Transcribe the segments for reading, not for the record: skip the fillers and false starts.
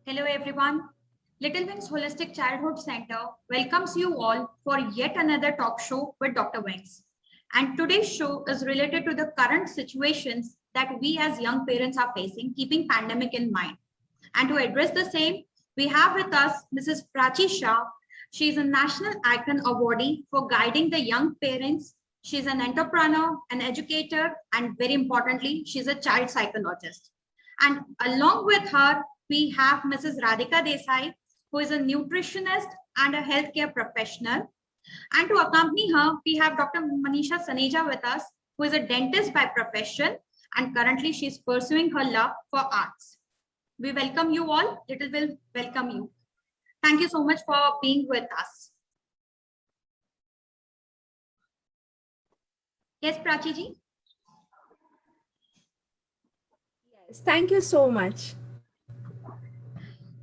Hello everyone. Little Wings Holistic Childhood Center welcomes you all for yet another talk show with Dr. Wings. And today's show is related to the current situations that we as young parents are facing, keeping pandemic in mind. And to address the same, we have with us Mrs. Prachi Shah. She is a National Icon Awardee for guiding the young parents. She's an entrepreneur, an educator, and very importantly, she's a child psychologist. And along with her, we have Mrs. Radhika Desai, who is a nutritionist and a healthcare professional. And to accompany her, we have Dr. Manisha Saneja with us, who is a dentist by profession, and currently she is pursuing her love for arts. We welcome you all. Little will welcome you. Thank you so much for being with us. Yes, Prachi ji? Yes, thank you so much.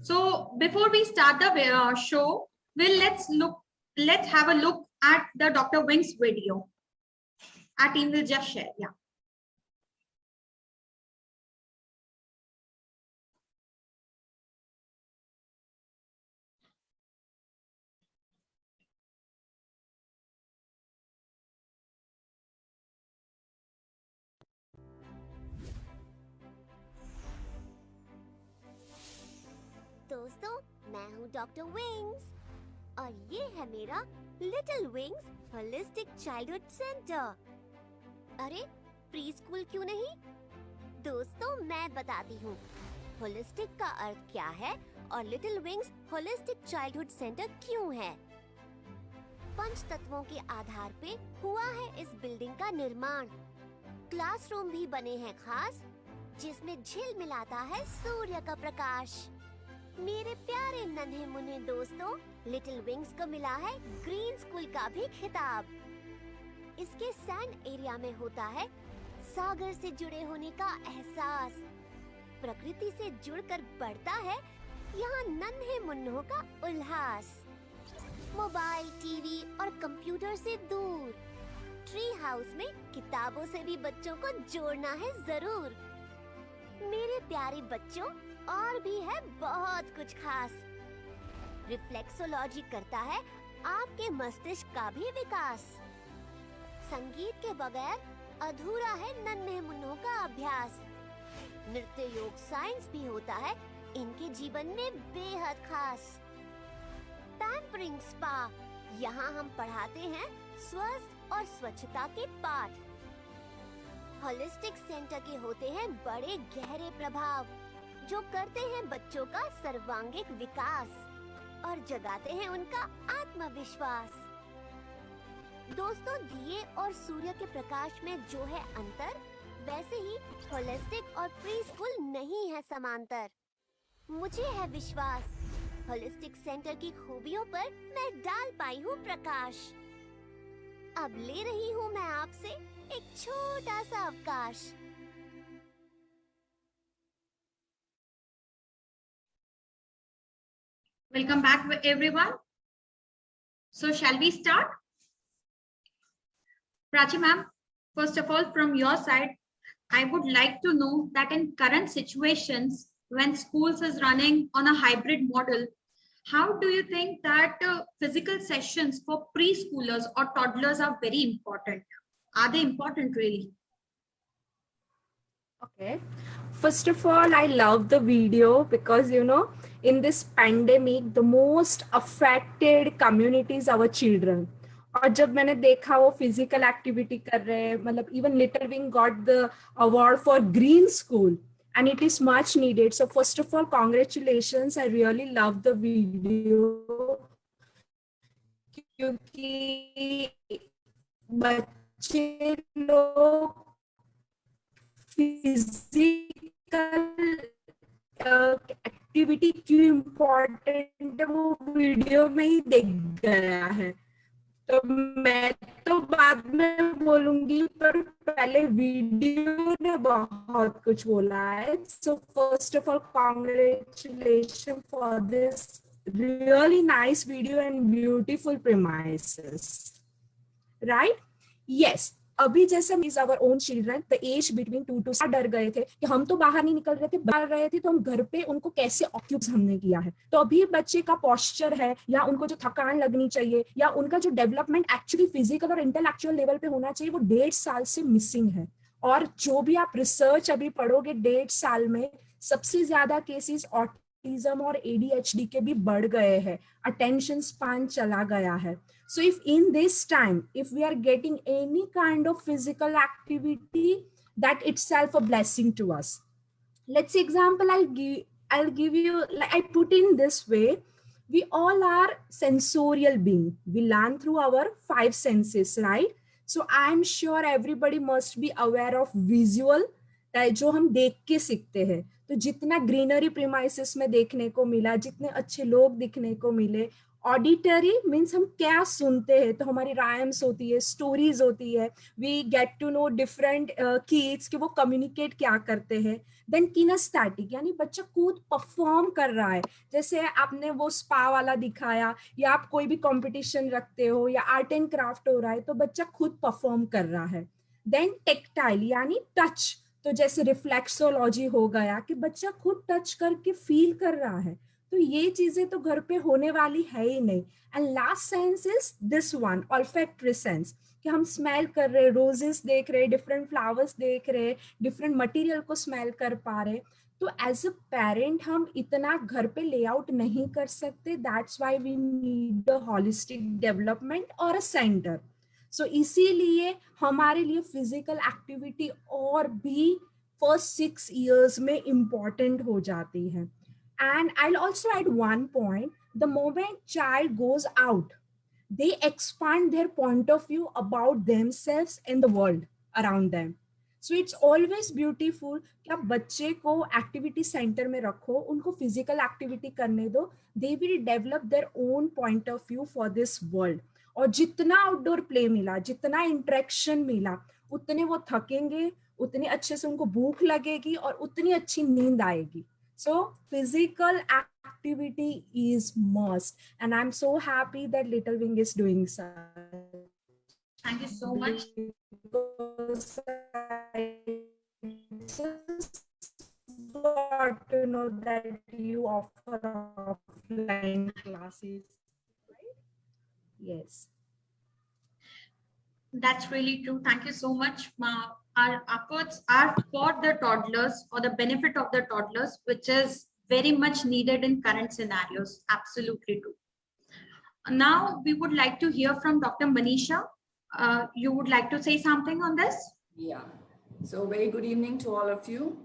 So before we start the show, let's have a look at the Dr. Wings video. Our team will just share. Yeah. दोस्तों, मैं हूँ doctor wings और ये है मेरा little wings holistic childhood centre. अरे pre school क्यों नहीं? दोस्तों मैं बताती हूँ होलिस्टिक का अर्थ क्या है और little wings holistic childhood centre क्यों है। पंच तत्वों के आधार पे हुआ है इस बिल्डिंग का निर्माण। क्लासरूम भी बने हैं खास, जिसमें झिलमिलाता है सूर्य का प्रकाश। मेरे प्यारे नन्हे मुन्ने दोस्तों, लिटिल विंग्स को मिला है ग्रीन स्कूल का भी खिताब। इसके सैंड एरिया में होता है सागर से जुड़े होने का एहसास। प्रकृति से जुड़कर बढ़ता है यहाँ नन्हे मुन्नों का उल्लास। मोबाइल, टीवी और कंप्यूटर से दूर ट्री हाउस में किताबों से भी बच्चों को जोड़ना है जरूर। मेरे प्यारे बच्चों, और भी है बहुत कुछ खास। रिफ्लेक्सोलॉजी करता है आपके मस्तिष्क का भी विकास। संगीत के बगैर अधूरा है नन्हे मुन्नों का अभ्यास। नृत्य, योग, साइंस भी होता है इनके जीवन में बेहद खास। पैम्परिंग स्पा, यहाँ हम पढ़ाते हैं स्वस्थ और स्वच्छता के पाठ। होलिस्टिक सेंटर के होते हैं बड़े गहरे प्रभाव, जो करते हैं बच्चों का सर्वांगीण विकास और जगाते हैं उनका आत्मविश्वास। दोस्तों, दिए और सूर्य के प्रकाश में जो है अंतर, वैसे ही होलिस्टिक और प्री स्कूल नहीं है समांतर। मुझे है विश्वास, होलिस्टिक सेंटर की खूबियों पर मैं डाल पाई हूँ प्रकाश। अब ले रही हूँ मैं आपसे एक छोटा सा अवकाश। Welcome back everyone. So shall we start? Prachi ma'am, first of all from your side, I would like to know that in current situations when schools is running on a hybrid model, how do you think that physical sessions for preschoolers or toddlers are very important? Are they important really? Okay. First of all, I love the video because, in this pandemic, the most affected community is our children. और जब मैंने देखा वो physical activity कर रहे हैं, मतलब even little wing got the award for green school and it is much needed. So first of all, congratulations. I really love the video. क्योंकि बच्चे लोग फिजिकल एक्टिविटी क्यों इम्पोर्टेंट है वो वीडियो में ही देख गया है। तो मैं तो बाद में बोलूंगी, पर पहले वीडियो ने बहुत कुछ बोला है। So first of all congratulation for this really nice video and beautiful premises, right? Yes. अभी जैसे is our own children the age between 2 to 6 डर गए थे कि हम तो बाहर नहीं निकल रहे थे, बाहर रहे थे तो हम घर पे उनको कैसे ऑक्यूप हमने किया है। तो अभी बच्चे का पोस्चर है या उनको जो थकान लगनी चाहिए या उनका जो डेवलपमेंट एक्चुअली फिजिकल और इंटेलेक्चुअल लेवल पे होना चाहिए वो 1.5 साल से मिसिंग है। और जो भी आप रिसर्च अभी पढ़ोगे 1.5 साल में सबसे ज्यादा केसेस ऑटिज्म और ADHD के भी बढ़ गए हैं, अटेंशन स्पैन चला गया है। So if in this time, if we are getting any kind of physical activity, that itself a blessing to us. Let's say example, I'll give you, like I put in this way, we all are sensorial being. We learn through our 5 senses, right? So I'm sure everybody must be aware of visual, जो हम देख के सीखते हैं। तो जितना greenery premises में देखने को मिला, जितने अच्छे लोग दिखने को मिले, ऑडिटरी मीन्स हम क्या सुनते हैं, तो हमारी राइम्स होती है, स्टोरीज होती है, we get to know different kids कि वो कम्युनिकेट क्या करते हैं। देन किनेस्थेटिक यानी बच्चा खुद परफॉर्म कर रहा है, जैसे आपने वो स्पा वाला दिखाया या आप कोई भी कंपटीशन रखते हो या आर्ट एंड क्राफ्ट हो रहा है तो बच्चा खुद परफॉर्म कर रहा है। देन टेक्टाइल यानी टच, तो जैसे रिफ्लेक्सोलॉजी हो गया कि बच्चा खुद टच करके फील कर रहा है। तो ये चीजें तो घर पे होने वाली है ही नहीं। And last sense is this one, olfactory sense, कि हम स्मेल कर रहे, रोजेस देख रहे, डिफरेंट फ्लावर्स देख रहे, डिफरेंट मटेरियल को स्मेल कर पा रहे। तो एज अ पेरेंट हम इतना घर पे लेआउट नहीं कर सकते, that's why we need a holistic development और अ सेंटर। सो इसीलिए हमारे लिए फिजिकल एक्टिविटी और भी फर्स्ट 6 years में इम्पॉर्टेंट हो जाती है। And I'll also add one point, the moment child goes out, they expand their point of view about themselves and the world around them. So it's always beautiful कि आप बच्चे को activity centre में रखो, उनको फिजिकल एक्टिविटी करने दो, they will develop their own point of view for this world. और जितना आउटडोर प्ले मिला, जितना इंटरेक्शन मिला, उतने वो थकेंगे, उतने अच्छे से उनको भूख लगेगी और उतनी अच्छी नींद आएगी। So physical activity is must, and I'm so happy that Little Wing is doing so. Thank you so much. Because I just got to know that you offer offline classes, right? Yes. That's really true. Thank you so much. Our efforts are for the toddlers, for the benefit of the toddlers, which is very much needed in current scenarios. Absolutely true. Now we would like to hear from Dr. Manisha. You would like to say something on this? Yeah. So very good evening to all of you.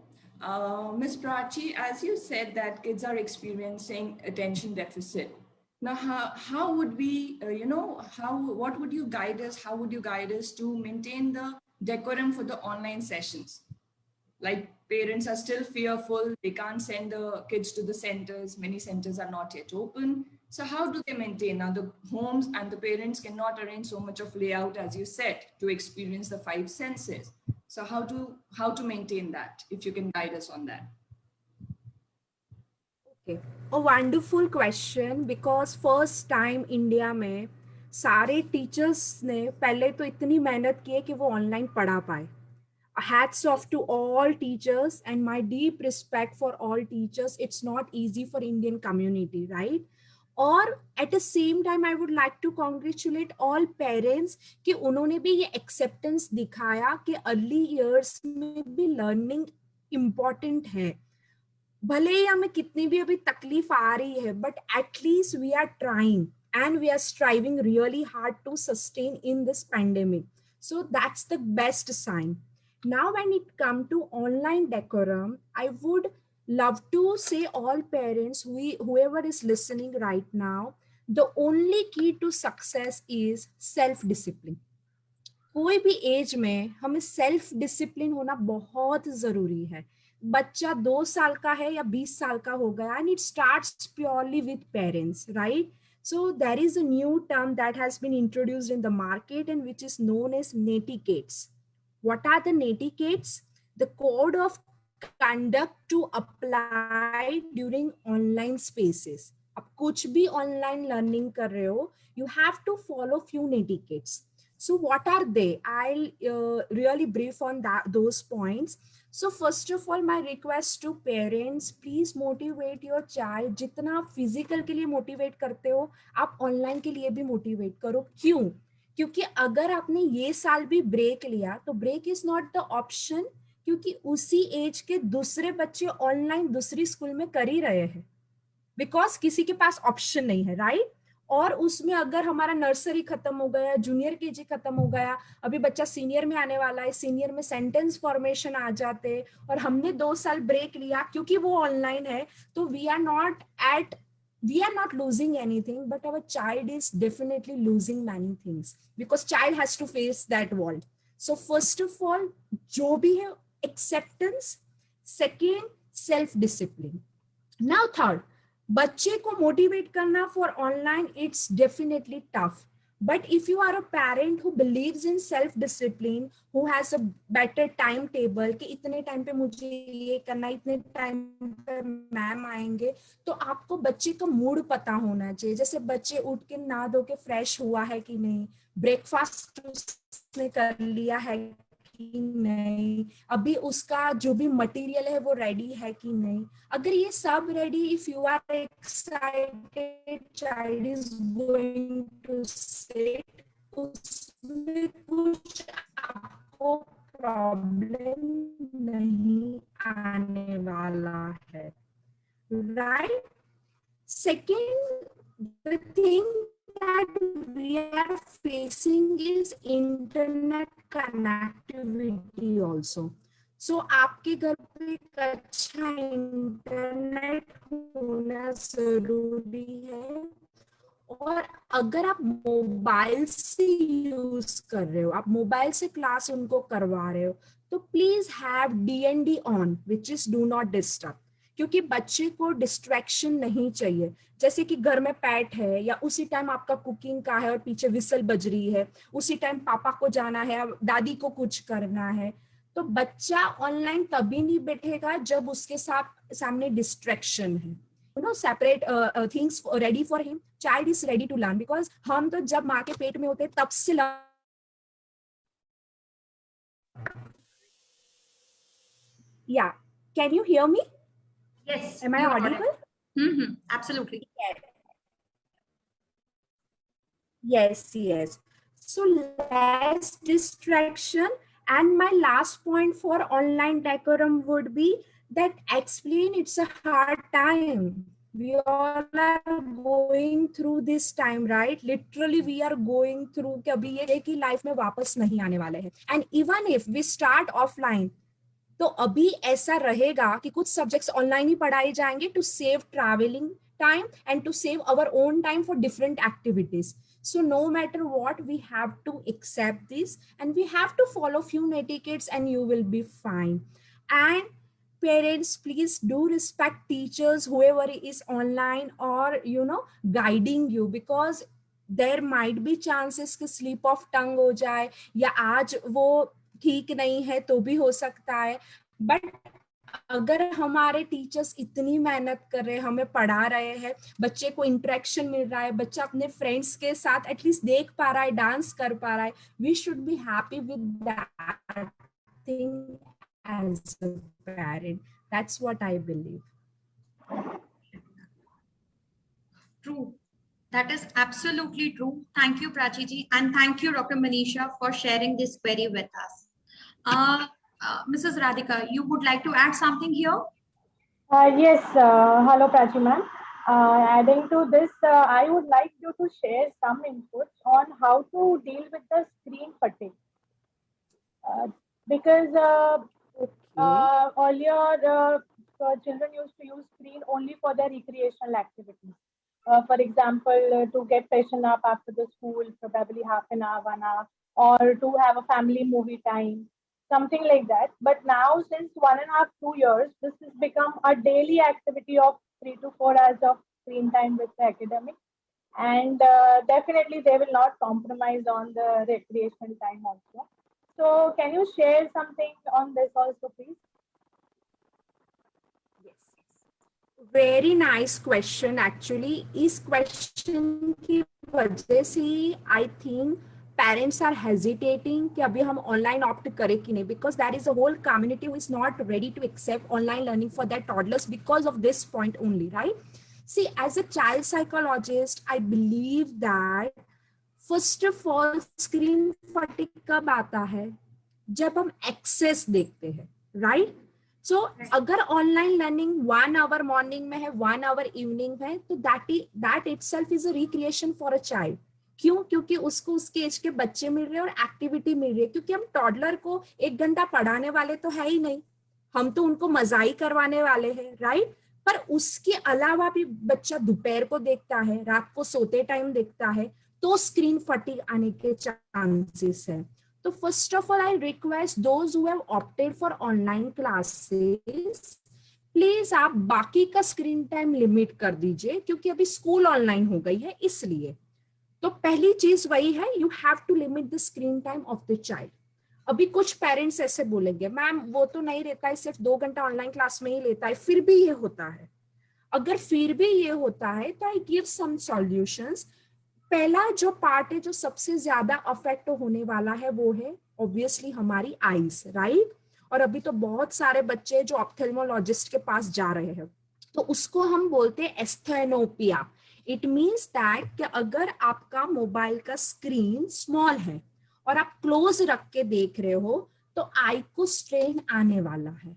Ms. Prachi, as you said that kids are experiencing attention deficit. Now, how would we, what would you guide us? How would you guide us to maintain the decorum for the online sessions? Like parents are still fearful. They can't send the kids to the centers. Many centers are not yet open. So how do they maintain? Now the homes and the parents cannot arrange so much of layout, as you said, to experience the 5 senses. So how to maintain that, if you can guide us on that? Okay, a wonderful question, because first time India में सारे teachers ने पहले तो इतनी मेहनत की है कि वो ऑनलाइन पढ़ा पाए। Hats off to all teachers and my deep respect for all teachers. It's not easy for Indian community, right? और at the same time I would like to congratulate all parents कि उन्होंने भी ये acceptance दिखाया कि early years में भी learning important है। भले ही हमें कितनी भी अभी तकलीफ आ रही है, but at least we are trying and we are striving really hard to sustain in this pandemic. So that's the best sign. Now when it comes to online decorum, I would love to say all parents, whoever is listening right now, the only key to success is self-discipline. कोई भी as में हमें self discipline होना बहुत जरूरी है। बच्चा 2 साल का है या 20 साल का हो गया, and it starts purely with parents, right? So there is a new term that has been introduced in the market and which is known as netiquettes. What are the netiquettes? The code of conduct to apply during online spaces. अब कुछ भी online learning कर रहे हो, you have to follow few netiquettes. So what are they? I'll really brief on those points. So first of all, my request to parents, please motivate your child. जितना आप physical के लिए motivate करते हो, आप online के लिए भी motivate करो. क्यों? क्योंकि अगर आपने ये साल भी break लिया, तो break is not the option, क्योंकि उसी age के दूसरे बच्चे online दूसरी school में कर ही रहे हैं. बिकॉज किसी के पास ऑप्शन नहीं है, राइट? और उसमें अगर हमारा नर्सरी खत्म हो गया, जूनियर केजी खत्म हो गया, अभी बच्चा सीनियर में आने वाला है, सीनियर में सेंटेंस फॉर्मेशन आ जाते, और हमने 2 साल ब्रेक लिया क्योंकि वो ऑनलाइन है, तो we are not losing anything, but our child is definitely losing many things because child has to face that world. So first of all, जो भी है acceptance, second self discipline. Now third, बच्चे को motivate करना for online, it's definitely tough, but if you are a parent who believes in self discipline, who has a better time table कि इतने time पे मुझे ये करना, इतने टाइम पे मैम आएंगे, तो आपको बच्चे का मूड पता होना चाहिए. जैसे बच्चे उठ के नहा धो के फ्रेश हुआ है कि नहीं, ब्रेकफास्ट उसने कर लिया है कि नहीं, अभी उसका जो भी मटेरियल है वो रेडी है कि नहीं. अगर ये सब ready, if you are excited, child is going to sit, उसमें कुछ आपको प्रॉब्लम नहीं आने वाला है, right? Second, the thing that we are facing is internet connectivity also. So आपके घर पे एक अच्छा इंटरनेट होना जरूरी है. और अगर आप मोबाइल से यूज कर रहे हो, आप मोबाइल से क्लास उनको करवा रहे हो, तो please have DND on, which is do not disturb, क्योंकि बच्चे को डिस्ट्रैक्शन नहीं चाहिए. जैसे कि घर में पैट है, या उसी टाइम आपका कुकिंग का है और पीछे विसल बज रही है, उसी टाइम पापा को जाना है, दादी को कुछ करना है, तो बच्चा ऑनलाइन तभी नहीं बैठेगा जब उसके सामने डिस्ट्रैक्शन है. You know, separate things ready for him. Child is ready to learn because हम तो जब माँ के पेट में होते तब से Yeah, can you hear me? Yes. Am I you're audible? Absolutely. Yes. So less distraction. And my last point for online decorum would be that explain it's a hard time. We all are going through this time, right? Literally we are going through कि अभी ये कि life में वापस नहीं आने वाले हैं. And even if we start offline, तो अभी ऐसा रहेगा कि कुछ सब्जेक्ट्स ऑनलाइन ही पढ़ाए जाएंगे to save travelling time and to save our own time for different activities. So no matter what, we have to accept this and we have to follow few etiquettes and you will be fine. And parents, please do respect teachers, whoever is online or guiding you, because there might be chances कि slip of tongue हो जाए, या आज वो ठीक नहीं है तो भी हो सकता है. बट अगर हमारे टीचर्स इतनी मेहनत कर रहे हैं, हमें पढ़ा रहे हैं, बच्चे को इंटरेक्शन मिल रहा है, बच्चा अपने फ्रेंड्स के साथ एटलीस्ट देख पा रहा है, डांस कर पा रहा है, we should be happy with that thing as a parent. That's what I believe. True. That is absolutely true. Thank you, Prachi ji, and thank you, Dr. Manisha, for sharing this query with us. Mrs. Radhika, you would like to add something here? Yes. Hello, Prachi ma'am. Adding to this, I would like you to share some inputs on how to deal with the screen fatigue. Because earlier, children used to use screen only for their recreational activities. For example, to get freshen up after the school, probably half an hour, 1 hour, or to have a family movie time, something like that. But now, since 1.5, 2 years, this has become a daily activity of 3 to 4 hours of screen time with the academic. And definitely, they will not compromise on the recreational time also. So, can you share something on this also, please? Very nice question. Actually इस question की वजह से I think parents are hesitating कि अभी हम online opt करें कि नहीं, because that is a whole community who is not ready to accept online learning for that toddlers because of this point only, right? See, as a child psychologist I believe that first of all screen fatigue कब आता है? जब हम access देखते हैं, right? सो अगर online learning 1 our morning में है, 1 आवर इवनिंग है, तो that itself is a recreation for a child. क्यों? क्योंकि उसको उसके एज के बच्चे मिल रहे हैं और एक्टिविटी मिल रही है. क्योंकि हम टॉडलर को 1 घंटा पढ़ाने वाले तो है ही नहीं, हम तो उनको मजाई करवाने वाले हैं, राइट? पर उसके अलावा भी बच्चा दोपहर को देखता है, रात को सोते टाइम देखता है, तो स्क्रीन फटीग आने के चांसेस है. तो first of all I request those who have opted for online classes, please आप बाकी का स्क्रीन टाइम लिमिट कर दीजिए, क्योंकि अभी स्कूल ऑनलाइन हो गई है इसलिए. तो पहली चीज वही है, you have to limit the screen time of the child. अभी कुछ पेरेंट्स ऐसे बोलेंगे, मैम वो तो नहीं रहता है, सिर्फ 2 घंटा ऑनलाइन क्लास में ही लेता है, फिर भी ये होता है. अगर फिर भी ये होता है तो आई गिव सम सॉल्यूशंस. पहला जो पार्ट है जो सबसे ज्यादा अफेक्ट होने वाला है वो है ऑब्वियसली हमारी आईज, राइट? और अभी तो बहुत सारे बच्चे जो ऑप्थेल्मोलॉजिस्ट के पास जा रहे हैं, तो उसको हम बोलते हैं एस्थेनोपिया. इट मीन्स दैट कि अगर आपका मोबाइल का स्क्रीन स्मॉल है और आप क्लोज रख के देख रहे हो तो आई को स्ट्रेन आने वाला है.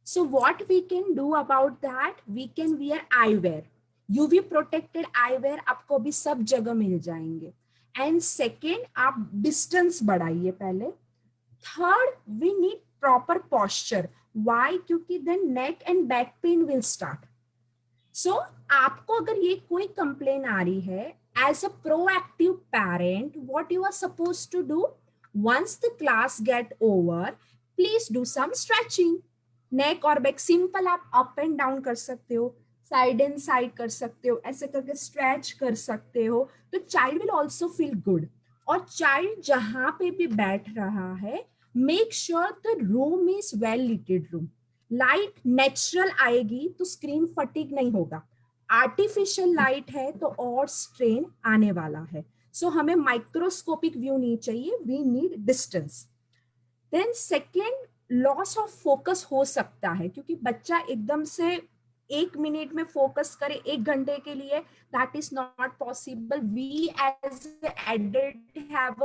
So what we can do about that, we can wear eyewear. UV protected eyewear आपको भी सब जगह मिल जाएंगे. एंड सेकेंड, आप डिस्टेंस बढ़ाइए पहले. Third, we need proper posture. Why? क्योंकि then neck and back pain will start. So आपको अगर ये कोई कंप्लेन आ रही है, as a proactive parent what you are supposed to do, once the class get over, please do some stretching. Neck और back simple आप up and down कर सकते हो, साइड एंड साइड कर सकते हो, ऐसे करके स्ट्रेच कर सकते हो, तो child will also feel good. और चाइल्ड जहां पे भी बैठ रहा है, make sure the room is well lited room. Light natural आएगी तो स्क्रीन फटीग नहीं होगा. आर्टिफिशियल लाइट है तो और स्ट्रेन आने वाला है. सो हमें माइक्रोस्कोपिक व्यू नहीं चाहिए, we need distance. Then second, loss of focus हो सकता है, क्योंकि बच्चा एकदम से 1 मिनट में फोकस करे 1 घंटे के लिए, that is not possible. We as adult have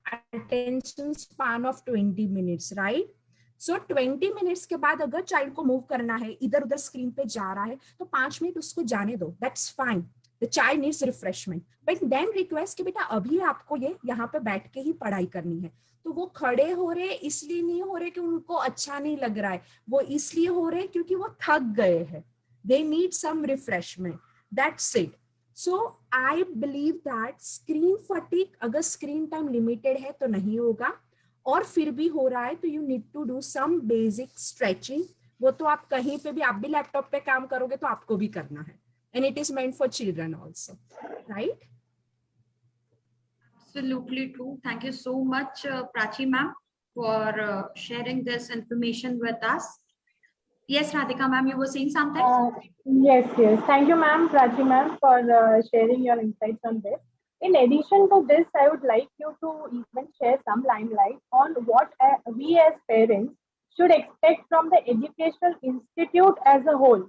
attention span of 20 minutes, right? So 20 minutes के बाद अगर चाइल्ड को मूव करना है, इधर उधर स्क्रीन पे जा रहा है, तो 5 मिनट उसको जाने दो, that's fine. The child needs refreshment, but then request कि बेटा अभी आपको ये यहाँ पे बैठ के ही पढ़ाई करनी है. तो वो खड़े हो रहे इसलिए नहीं हो रहे कि उनको अच्छा नहीं लग रहा है, वो इसलिए हो रहे क्योंकि वो थक गए हैं. They need some refreshment, that's it. So I believe that screen fatigue अगर स्क्रीन टाइम लिमिटेड है तो नहीं होगा, और फिर भी हो रहा है तो you need to do some basic stretching. वो तो आप कहीं पे भी, आप भी लैपटॉप पे काम करोगे तो आपको भी करना है. And it is meant for children also, right? Absolutely true. Thank you so much, Prachi ma'am, for sharing this information with us. Yes, Radhika ma'am, you were saying something? Yes. Thank you, ma'am, Prachi ma'am, for sharing your insights on this. In addition to this, I would like you to even share some limelight on what we as parents should expect from the educational institute as a whole.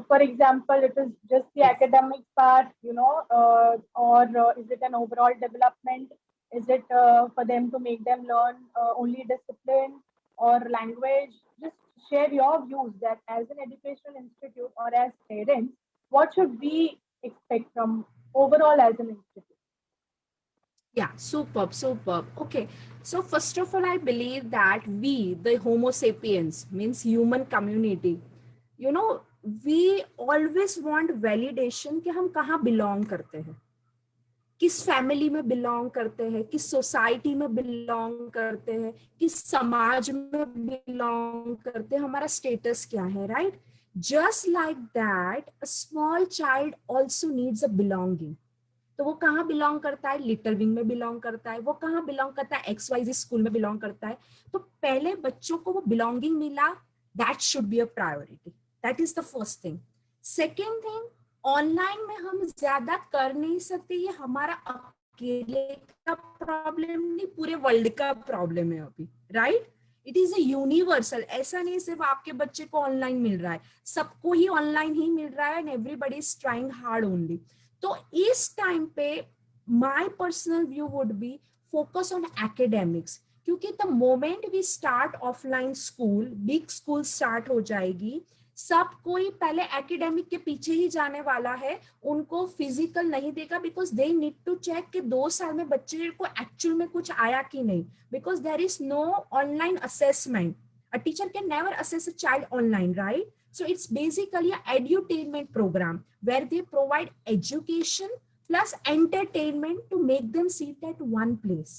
For example, it is just the academic part, or is it an overall development? Is it for them to make them learn only discipline or language? Just share your views that as an educational institute or as parents, what should we expect from overall as an institute? Yeah, superb. Okay, so first of all, I believe that we, the Homo sapiens, means human community, we always want validation कि हम कहाँ belong करते हैं, किस family में belong करते हैं, किस सोसाइटी में बिलोंग करते हैं, किस समाज में बिलोंग करते हैं, हमारा स्टेटस क्या है, right? Just like that a small child also needs a belonging. तो वो कहाँ बिलोंग करता है? लिटिल विंग में बिलोंग करता है. वो कहाँ बिलोंग करता है? XYZ स्कूल में बिलोंग करता है. तो पहले बच्चों को वो बिलोंगिंग मिला, that should be a priority. That is the first thing. Second thing, online में हम ज्यादा कर नहीं सकते, ये हमारा अकेले का प्रॉब्लम नहीं, पूरे वर्ल्ड का प्रॉब्लम है अभी, right? It is a universal, ऐसा नहीं सिर्फ आपके बच्चे को ऑनलाइन मिल रहा है, सबको ही ऑनलाइन ही मिल रहा है, and everybody is trying hard only. तो इस टाइम पे my personal view would be focus on academics, क्योंकि the moment we start offline school, big school start हो जाएगी, सब कोई पहले एकेडमिक के पीछे ही जाने वाला है, उनको फिजिकल नहीं देगा, because they need to check कि 2 साल में बच्चे को एक्चुअल में कुछ आया कि नहीं, because there is no online assessment. A teacher can never assess a child online, right? So it's basically a edutainment program where they provide education plus entertainment to make them sit at one place.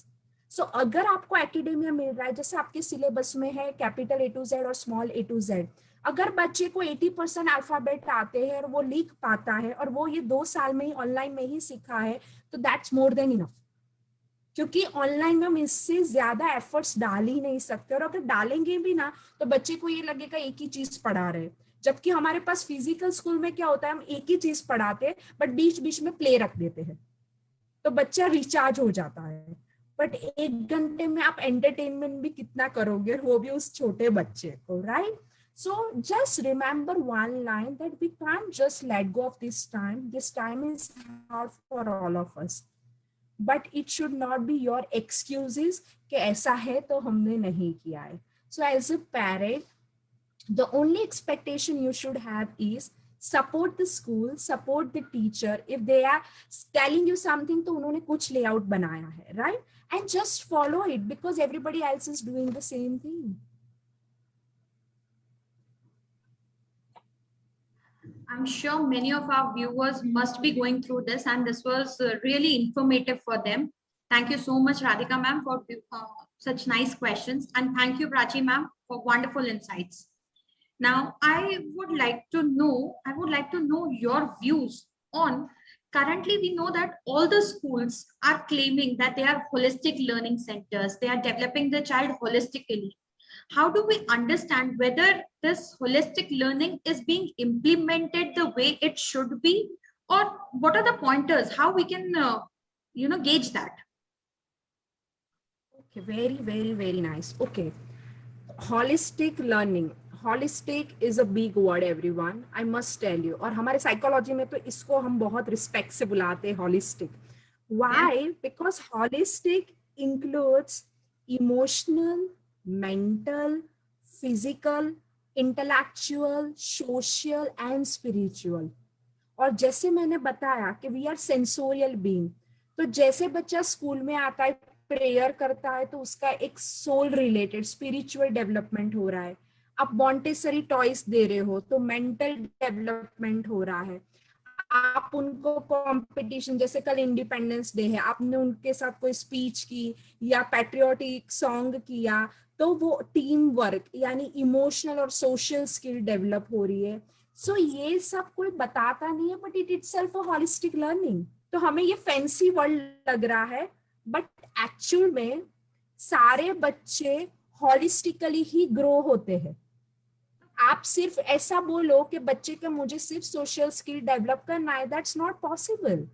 So अगर आपको academia मिल रहा है, जैसे आपके syllabus में है capital A to Z और small A to Z, अगर बच्चे को 80% अल्फाबेट आते हैं और वो लिख पाता है और वो ये 2 साल में ही ऑनलाइन में ही सीखा है, तो दैट्स मोर देन इनफ. क्योंकि ऑनलाइन में हम इससे ज्यादा एफर्ट्स डाल ही नहीं सकते, और अगर डालेंगे भी ना तो बच्चे को ये लगेगा एक ही चीज पढ़ा रहे, जबकि हमारे पास फिजिकल स्कूल में क्या होता है, हम एक ही चीज पढ़ाते बट बीच बीच में प्ले रख देते हैं, तो बच्चा रिचार्ज हो जाता है. बट 1 घंटे में आप एंटरटेनमेंट भी कितना करोगे, वो भी उस छोटे बच्चे को, right? So just remember one line, that we can't just let go of this time. This time is hard for all of us. But it should not be your excuses कि ऐसा है तो हमने नहीं किया है. So as a parent, the only expectation you should have is support the school, support the teacher. If they are telling you something, तो उन्होंने कुछ layout बनाया है, right? And just follow it because everybody else is doing the same thing. I'm sure many of our viewers must be going through this, and this was really informative for them. Thank you so much, Radhika ma'am, for such nice questions, and thank you, Prachi ma'am, for wonderful insights. Now, I would like to know your views on. Currently, we know that all the schools are claiming that they are holistic learning centers. They are developing the child holistically. How do we understand whether this holistic learning is being implemented the way it should be, or what are the pointers, how we can gauge that? Okay, very, very, very nice. Okay, holistic learning. Holistic is a big word, everyone. I must tell you. और हमारे psychology में तो इसको हम बहुत respect से बुलाते हैं holistic. Why? Because holistic includes emotional, mental, physical, intellectual, social and spiritual. और जैसे मैंने बताया कि we are sensorial being, तो जैसे बच्चा स्कूल में आता है, प्रेयर करता है, तो उसका एक सोल रिलेटेड स्पिरिचुअल डेवलपमेंट हो रहा है. आप मॉन्टेसरी टॉयज दे रहे हो तो मेंटल डेवलपमेंट हो रहा है. आप उनको कंपटीशन, जैसे कल इंडिपेंडेंस डे है, आपने उनके साथ कोई स्पीच की या पैट्रियोटिक सॉन्ग किया, तो वो टीम वर्क यानी इमोशनल और सोशल स्किल डेवलप हो रही है. सो ये सब कोई बताता नहीं है, but it itself a holistic learning. तो हमें ये फैंसी वर्ड लग रहा है, बट एक्चुअल में सारे बच्चे होलिस्टिकली ही ग्रो होते हैं. आप सिर्फ ऐसा बोलो कि बच्चे का मुझे सिर्फ सोशल स्किल डेवलप करना है, दैट्स नॉट पॉसिबल.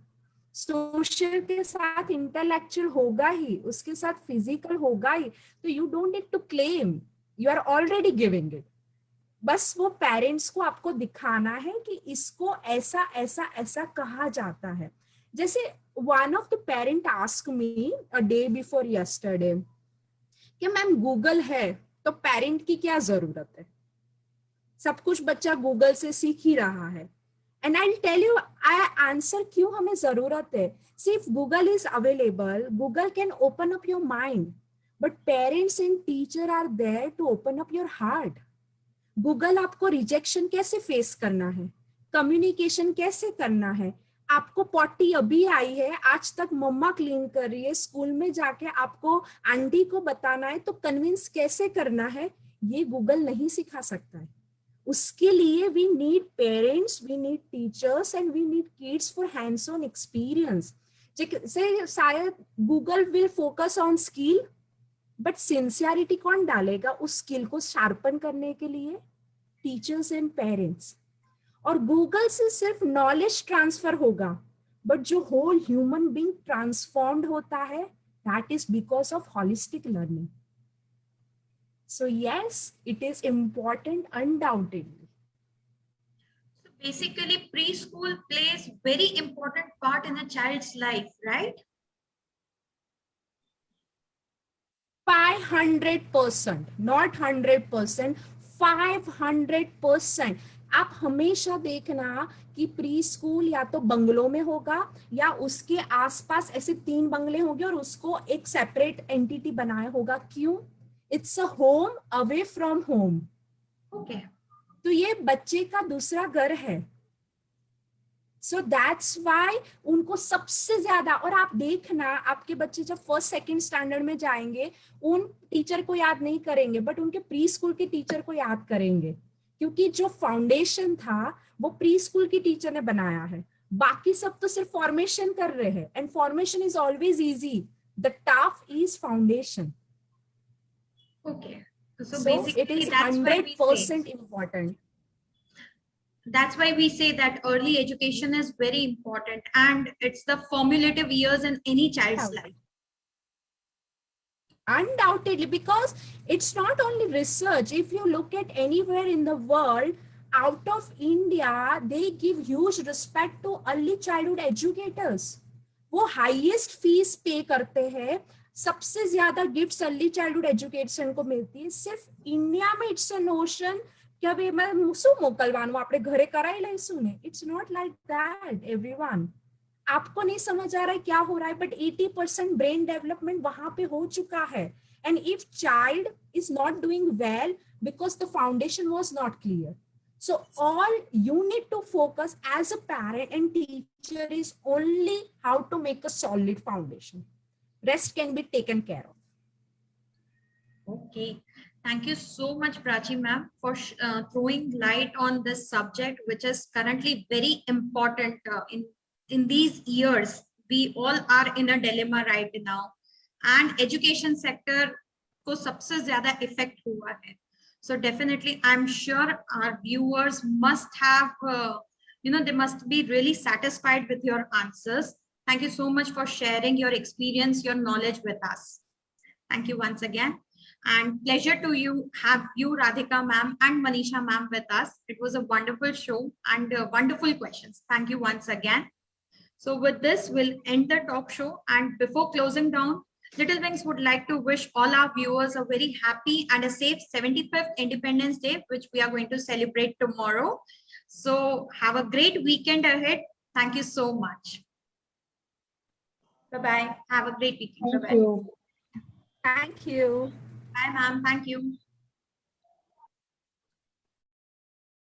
सोशल के साथ इंटेलेक्चुअल होगा ही, उसके साथ फिजिकल होगा ही. तो you don't need to claim, you are already giving it. बस वो पेरेंट्स को आपको दिखाना है कि इसको ऐसा ऐसा ऐसा कहा जाता है. जैसे one of the parent asked me a day before yesterday कि मैम गूगल है तो पेरेंट की क्या जरूरत है, सब कुछ बच्चा गूगल से सीख ही रहा है. And I tell you I answer क्यों हमें जरूरत है. सिर्फ Google is available, Google can open up your mind, but parents and teacher are there to open up your heart. Google आपको रिजेक्शन कैसे फेस करना है, कम्युनिकेशन कैसे करना है. आपको पॉटी अभी आई है, आज तक मम्मा क्लीन कर रही है, स्कूल में जाके आपको आंटी को बताना है, तो कन्विंस कैसे करना है, ये गूगल नहीं सिखा सकता है. उसके लिए we need parents, we need teachers and we need kids for hands on experience. जैसे शायद Google will focus on skill, but sincerity कौन डालेगा उस स्किल को शार्पन करने के लिए? Teachers and parents. और गूगल से सिर्फ नॉलेज ट्रांसफर होगा, बट जो होल ह्यूमन बीइंग ट्रांसफॉर्म्ड होता है, that is because of holistic learning. So yes, it is important undoubtedly. So basically, preschool plays very important part in a child's life, right? 500%, not 100%, 500%. आप हमेशा देखना कि pre school या तो बंगलों में होगा या उसके आसपास ऐसे 3 बंगले होंगे और उसको एक सेपरेट एंटिटी बनाया होगा. क्यों? It's a home away from home. Okay. तो ये बच्चे का दूसरा घर है. सो दैट्स वाई उनको सबसे ज्यादा, और आप देखना आपके बच्चे जब फर्स्ट सेकंड स्टैंडर्ड में जाएंगे, उन टीचर को याद नहीं करेंगे, बट उनके प्री स्कूल के टीचर को याद करेंगे, क्योंकि जो फाउंडेशन था वो प्री स्कूल की टीचर ने बनाया है. बाकी सब तो सिर्फ फॉर्मेशन कर रहे हैं, and formation is always easy, the tough is foundation. Okay. So So basically, it is that's why we say. 100% important. That's why we say that early education is very important, and it's the formative years in any child's life. Undoubtedly, because it's not only research. If you look at anywhere in the world out of India, they give huge respect to early childhood educators. वो highest fees pay करते हैं, सबसे ज्यादा gifts early childhood education को मिलती है. सिर्फ India में इट्स अ नोशन कि अभी मैं શું મોકલવાનું આપણે ઘરે કરાઈ લઈશું ને. It's not like that everyone. आपको नहीं समझ आ रहा है क्या हो रहा है, बट 80% ब्रेन डेवलपमेंट वहां पे हो चुका है. And if child is not doing well because the foundation was not clear, so all you need to focus as a parent and teacher is only how to make a solid foundation. Rest can be taken care of. Okay. Thank you so much, Prachi ma'am, for throwing light on this subject, which is currently very important in these years. We all are in a dilemma right now, and education sector को सबसे ज़्यादा effect हुआ है. So definitely, I'm sure our viewers must have, they must be really satisfied with your answers. Thank you so much for sharing your experience, your knowledge with us. Thank you once again. And pleasure to have you, Radhika ma'am and Manisha ma'am with us. It was a wonderful show and wonderful questions. Thank you once again. So with this, we'll end the talk show. And before closing down, Little Wings would like to wish all our viewers a very happy and a safe 75th Independence Day, which we are going to celebrate tomorrow. So have a great weekend ahead. Thank you so much. Bye-bye. Have a great weekend. Thank Bye-bye. you. Thank you. Bye, ma'am. Thank you.